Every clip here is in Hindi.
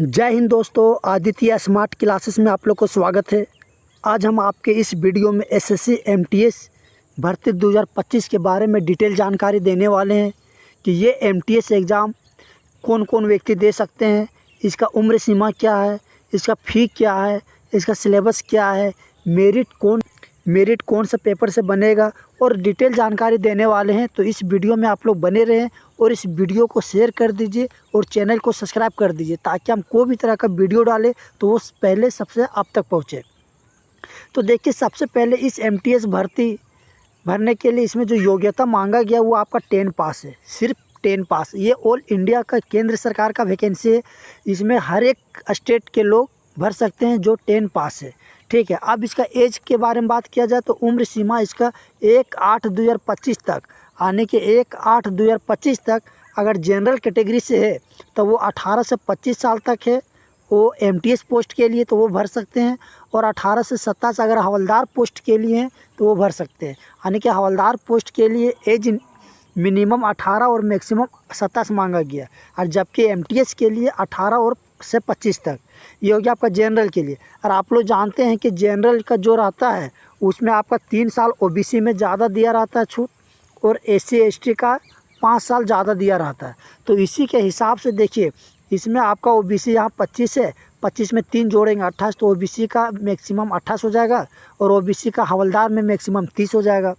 जय हिंद दोस्तों, आदित्य स्मार्ट क्लासेस में आप लोग को स्वागत है। आज हम आपके इस वीडियो में एसएससी एमटीएस भर्ती 2025 के बारे में डिटेल जानकारी देने वाले हैं कि ये एमटीएस एग्ज़ाम कौन कौन व्यक्ति दे सकते हैं, इसका उम्र सीमा क्या है, इसका फ़ी क्या है, इसका सिलेबस क्या है, मेरिट कौन सा पेपर से बनेगा और डिटेल जानकारी देने वाले हैं। तो इस वीडियो में आप लोग बने रहें और इस वीडियो को शेयर कर दीजिए और चैनल को सब्सक्राइब कर दीजिए ताकि हम कोई भी तरह का वीडियो डालें तो वो पहले सबसे आप तक पहुँचे। तो देखिए, सबसे पहले इस एमटीएस भर्ती भरने के लिए इसमें जो योग्यता मांगा गया वो आपका 10 पास है, सिर्फ 10 पास। ये ऑल इंडिया का केंद्र सरकार का वैकेंसी है, इसमें हर एक स्टेट के लोग भर सकते हैं जो 10 पास है। ठीक है, अब इसका एज के बारे में बात किया जाए तो उम्र सीमा इसका 1/8/2025 तक, आने के 1/8/2025 तक अगर जनरल कैटेगरी से है तो वो 18 से 25 साल तक है, वो एमटीएस पोस्ट के लिए तो वो भर सकते हैं। और 18 से 27 अगर हवलदार पोस्ट के लिए हैं तो वो भर सकते हैं। यानी कि हवलदार पोस्ट के लिए एज मिनिमम 18 और मैक्सिमम 27 मांगा गया, और जबकि एमटीएस के लिए 18 और से 25 तक। ये हो गया आपका जनरल के लिए। और आप लोग जानते हैं कि जनरल का जो रहता है उसमें आपका 3 साल ओबीसी में ज़्यादा दिया रहता है छूट, और एससी एसटी का 5 साल ज़्यादा दिया रहता है। तो इसी के हिसाब से देखिए, इसमें आपका ओबीसी यहाँ 25 है, 25 में 3 जोड़ेंगे 28, तो ओबीसी का मैक्सिमम 28 हो जाएगा और ओबीसी का हवलदार में मैक्सिमम 30 हो जाएगा।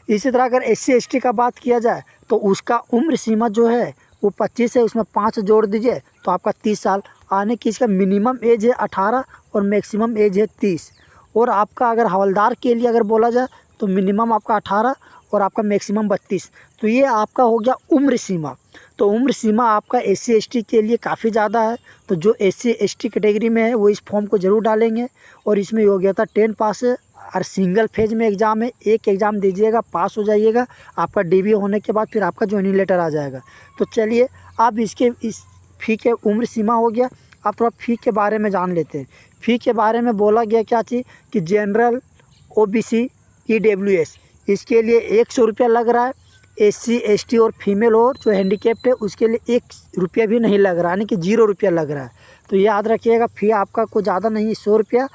इसी तरह अगर एससी एसटी का बात किया जाए तो उसका उम्र सीमा जो है वो 25 है, उसमें 5 जोड़ दीजिए तो आपका 30 साल। आने की इसका मिनिमम एज है 18 और मैक्सिमम एज है 30। और आपका अगर हवलदार के लिए अगर बोला जाए तो मिनिमम आपका 18 और आपका मैक्सिमम 32। तो ये आपका हो गया उम्र सीमा। तो उम्र सीमा आपका एससी एसटी के लिए काफ़ी ज़्यादा है, तो जो एससी एसटी कैटेगरी में है वो इस फॉर्म को ज़रूर डालेंगे। और इसमें योग्यता 10 पास है और सिंगल फेज में एग्ज़ाम है, एक एग्ज़ाम दीजिएगा, पास हो जाइएगा, आपका डीबी होने के बाद फिर आपका ज्वाइनिंग लेटर आ जाएगा। तो चलिए, अब इस फ़ी के उम्र सीमा हो गया, अब थोड़ा फ़ी के बारे में जान लेते हैं। फ़ी के बारे में बोला गया क्या चीज़ कि जनरल, ओबीसी, ईडब्ल्यूएस इसके लिए 100 रुपया लग रहा है। एससी एसटी और फीमेल और जो हैंडीकैप्ड है उसके लिए 1 रुपया भी नहीं लग रहा, यानी कि 0 रुपया लग रहा है। तो याद रखिएगा, फ़ी आपका कोई ज़्यादा नहीं है, 100 रुपया,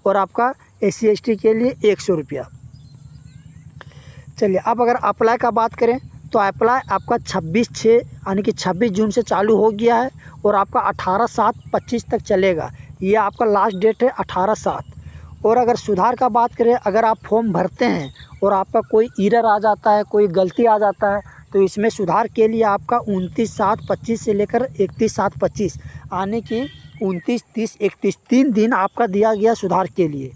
और आपका एससी एसटी के लिए 100 रुपया। चलिए, अब अगर अप्लाई का बात करें तो अप्लाई आपका 26/6 यानी कि 26 जून से चालू हो गया है और आपका 18/7/25 तक चलेगा। ये आपका लास्ट डेट है 18/7। और अगर सुधार का बात करें, अगर आप फॉर्म भरते हैं और आपका कोई एरर आ जाता है, कोई गलती आ जाता है, तो इसमें सुधार के लिए आपका 29/7/25 से लेकर 31/7/25 आने की 29, 30, 31 3 दिन आपका दिया गया सुधार के लिए।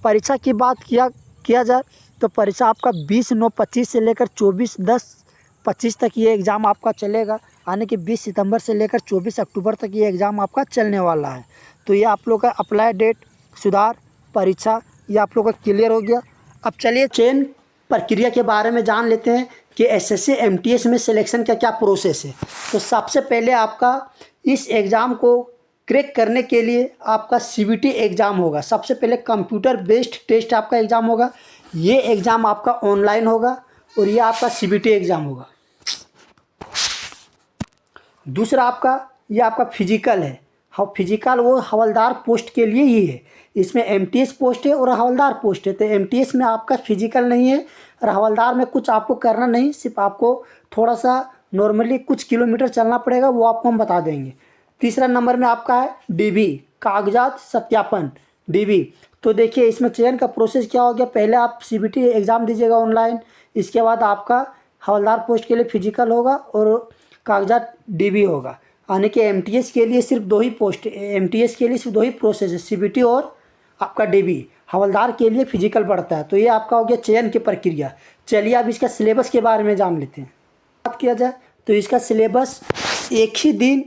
परीक्षा की बात किया जाए तो परीक्षा आपका 20/9/25 से लेकर 24/10/25 तक ये एग्ज़ाम आपका चलेगा, यानी कि 20 सितंबर से लेकर 24 अक्टूबर तक ये एग्ज़ाम आपका चलने वाला है। तो ये आप लोग का अप्लाई डेट, सुधार, परीक्षा, ये आप लोग का क्लियर हो गया। अब चलिए चयन प्रक्रिया के बारे में जान लेते हैं कि एसएससी एमटीएस में सिलेक्शन का क्या प्रोसेस है। तो सबसे पहले आपका इस एग्ज़ाम को क्रैक करने के लिए आपका सीबीटी एग्ज़ाम होगा। सबसे पहले कंप्यूटर बेस्ड टेस्ट आपका एग्ज़ाम होगा। ये एग्ज़ाम आपका ऑनलाइन होगा और ये आपका सीबीटी एग्ज़ाम होगा। दूसरा ये आपका फिजिकल है। फिजिकल वो हवलदार पोस्ट के लिए ही है। इसमें एमटीएस पोस्ट है और हवलदार पोस्ट है। तो एमटीएस में आपका फिजिकल नहीं है और हवलदार में कुछ आपको करना नहीं, सिर्फ आपको थोड़ा सा नॉर्मली कुछ किलोमीटर चलना पड़ेगा, वो आपको हम बता देंगे। तीसरा नंबर में आपका है डीबी, कागजात सत्यापन, डीबी। तो देखिए, इसमें चयन का प्रोसेस क्या हो गया, पहले आप सीबीटी एग्ज़ाम दीजिएगा ऑनलाइन, इसके बाद आपका हवलदार पोस्ट के लिए फिजिकल होगा और कागजात डीबी होगा। यानी कि एमटीएस के लिए सिर्फ 2 ही पोस्ट, एमटीएस के लिए सिर्फ 2 ही प्रोसेस है, सीबीटी और आपका डीबी। हवलदार के लिए फिजिकल पड़ता है। तो ये आपका हो गया चयन की प्रक्रिया। चलिए, अब इसका सिलेबस के बारे में जान लेते हैं। बात किया जाए तो इसका सिलेबस एक ही दिन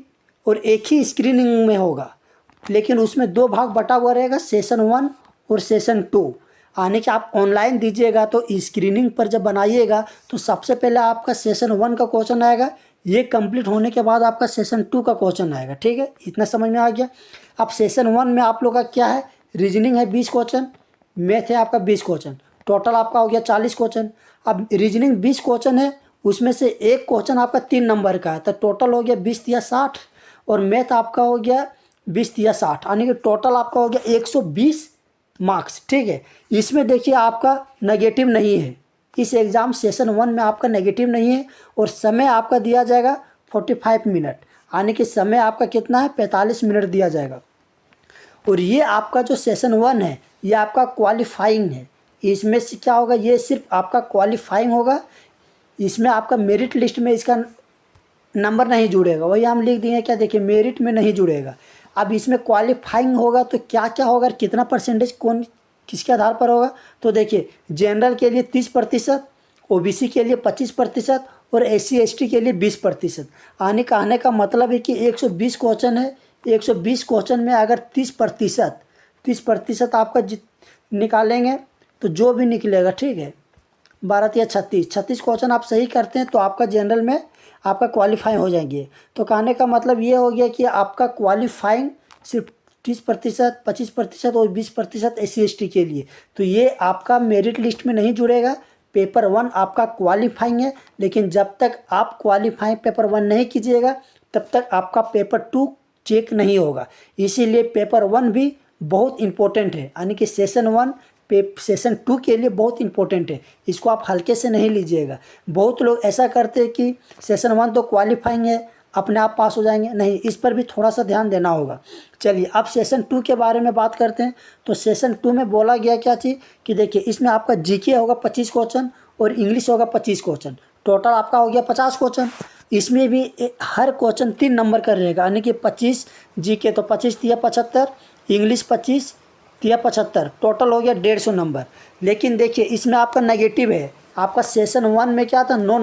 और एक ही स्क्रीनिंग में होगा, लेकिन उसमें 2 भाग बटा हुआ रहेगा, सेशन 1 और सेशन 2। आने के आप ऑनलाइन दीजिएगा तो स्क्रीनिंग पर जब बनाइएगा तो सबसे पहले आपका सेशन 1 का क्वेश्चन आएगा, ये कंप्लीट होने के बाद आपका सेशन 2 का क्वेश्चन आएगा। ठीक है, इतना समझ में आ गया। अब सेशन 1 में आप लोग का क्या है, रीजनिंग है 20 क्वेश्चन, मैथ है आपका 20 क्वेश्चन, टोटल आपका हो गया 40 क्वेश्चन। अब रीजनिंग 20 क्वेश्चन है, उसमें से एक क्वेश्चन आपका 3 नंबर का है, तो टोटल हो गया 20 या 60, और मैथ आपका हो गया 20 या 60, यानी कि टोटल आपका हो गया 120 मार्क्स। ठीक है, इसमें देखिए आपका नेगेटिव नहीं है, इस एग्ज़ाम सेशन 1 में आपका नेगेटिव नहीं है। और समय आपका दिया जाएगा 45 मिनट, यानी कि समय आपका कितना है 45 मिनट दिया जाएगा। और ये आपका जो सेशन 1 है ये आपका क्वालिफाइंग है। इसमें से क्या होगा, ये सिर्फ आपका क्वालिफाइंग होगा, इसमें आपका मेरिट लिस्ट में इसका नंबर नहीं जुड़ेगा। वही हम लिख दिए क्या, देखिए मेरिट में नहीं जुड़ेगा। अब इसमें क्वालिफाइंग होगा तो क्या क्या होगा, कितना परसेंटेज कौन किसके आधार पर होगा, तो देखिए जनरल के लिए 30%, ओबीसी के लिए 25% और SC ST के लिए 20%। कहने का मतलब है कि 120 क्वेश्चन है, 120 क्वेश्चन में अगर 30% आपका निकालेंगे तो जो भी निकलेगा, ठीक है, 12 या 36 क्वेश्चन आप सही करते हैं तो आपका जनरल में आपका क्वालिफाई हो जाएंगे। तो कहने का मतलब ये हो गया कि आपका क्वालिफाइंग सिर्फ 30%, 25% और 20% SC ST के लिए। तो ये आपका मेरिट लिस्ट में नहीं जुड़ेगा। पेपर 1 आपका क्वालिफाइंग है, लेकिन जब तक आप क्वालिफाइंग पेपर 1 नहीं कीजिएगा तब तक आपका पेपर 2 चेक नहीं होगा। इसीलिए पेपर 1 भी बहुत इम्पोर्टेंट है, यानी कि सेशन 1 सेशन 2 के लिए बहुत इंपॉर्टेंट है, इसको आप हल्के से नहीं लीजिएगा। बहुत लोग ऐसा करते हैं कि सेशन 1 तो क्वालिफाइंग है, अपने आप पास हो जाएंगे, नहीं, इस पर भी थोड़ा सा ध्यान देना होगा। चलिए अब सेशन 2 के बारे में बात करते हैं। तो सेशन 2 में बोला गया क्या चीज़ कि देखिए इसमें आपका जीके होगा 25 क्वेश्चन और इंग्लिश होगा 25 क्वेश्चन, टोटल आपका हो गया 50 क्वेश्चन। इसमें भी हर क्वेश्चन 3 नंबर का रहेगा, यानी कि 25 जीके तो 25 या 75, इंग्लिश 25 या 75, टोटल हो गया 150 नंबर। लेकिन देखिए इसमें आपका नेगेटिव है, आपका सेशन 1 में क्या था, नो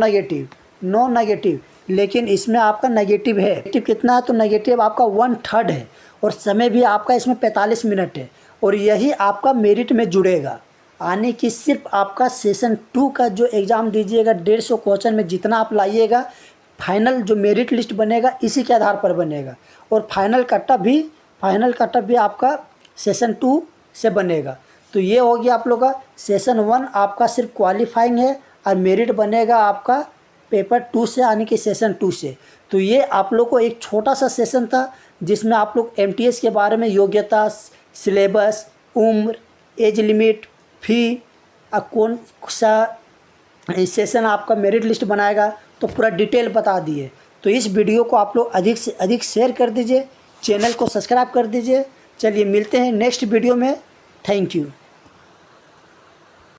नेगेटिव, लेकिन इसमें आपका नेगेटिव है। नेगेटिव कितना है, तो नेगेटिव आपका 1/3 है और समय भी आपका इसमें 45 मिनट है और यही आपका मेरिट में जुड़ेगा। यानी कि सिर्फ आपका सेशन 2 का जो एग्ज़ाम दीजिएगा 150 क्वेश्चन में जितना आप लाइएगा, फाइनल जो मेरिट लिस्ट बनेगा इसी के आधार पर बनेगा। और फाइनल कटअप भी आपका सेशन 2 से बनेगा। तो ये हो गया आप लोग का सेशन 1 आपका सिर्फ क्वालिफाइंग है और मेरिट बनेगा आपका पेपर 2 से, यानी कि सेशन 2 से। तो ये आप लोग को एक छोटा सा सेशन था जिसमें आप लोग MTS के बारे में योग्यता, सिलेबस, उम्र, एज लिमिट, फ़ी, कौन सा सेशन आपका मेरिट लिस्ट बनाएगा, तो पूरा डिटेल बता दिए। तो इस वीडियो को आप लोग अधिक से अधिक शेयर कर दीजिए, चैनल को सब्सक्राइब कर दीजिए। चलिए मिलते हैं नेक्स्ट वीडियो में, थैंक यू।